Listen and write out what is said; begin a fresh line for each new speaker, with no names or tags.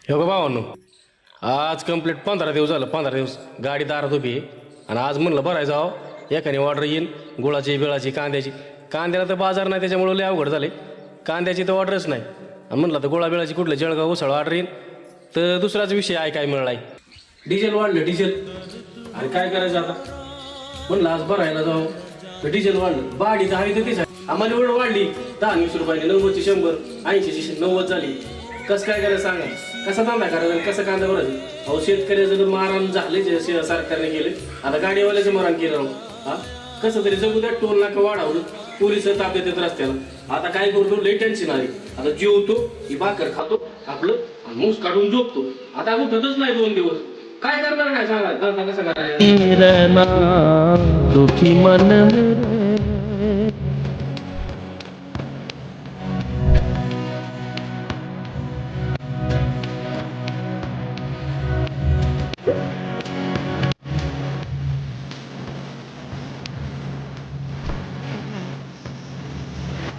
हे का भावांनो, आज कंप्लीट 15 दिवस झालं. 15 दिवस गाडी दारात उभी आहे आणि आज म्हणलं बरं आहे जावं एखादी ऑर्डर येईल गुळाची बिळाची कांद्याची. कांद्याला तर बाजार नाही त्याच्यामुळे लय अवघड झाले. कांद्याची तर ऑर्डरच नाही आणि म्हणलं तर गुळा बिळाची कुठलं जळगाव उसळ ऑर्डर येईल तर दुसराच विषय आहे काय मिळाला. डिझेल वाढलं डिझेल. आणि काय करायचं आता म्हणलं आज भरायला जाऊ तर डिझेल वाढलं. बाडी तर आहे तर तीच आहे. आम्हाला एवढं वाढली 10-20 रुपयाने 90ची 100 80ची 90 झाली. कसं काय करायचं सांगा. कसा धंदा करायचा आणि कसं कांदा भरायचं. अहो शेतकऱ्याचं तर मारण झाले जे सरकारने केले. आता गाडीवाल्याचं मारण केलं. हा कसं तरी जगू द्या. टोल नाका वाढवलं पोलिस ताप देतात रस्त्याला. आता काय करतो लई टेन्शन आली. आता जेवतो ही भाकर खातो आपलं मूस काढून झोपतो. आता उठतच नाही 2 दिवस. काय करणार काय सांगा धंदा कसा करायचा.
दुखी मन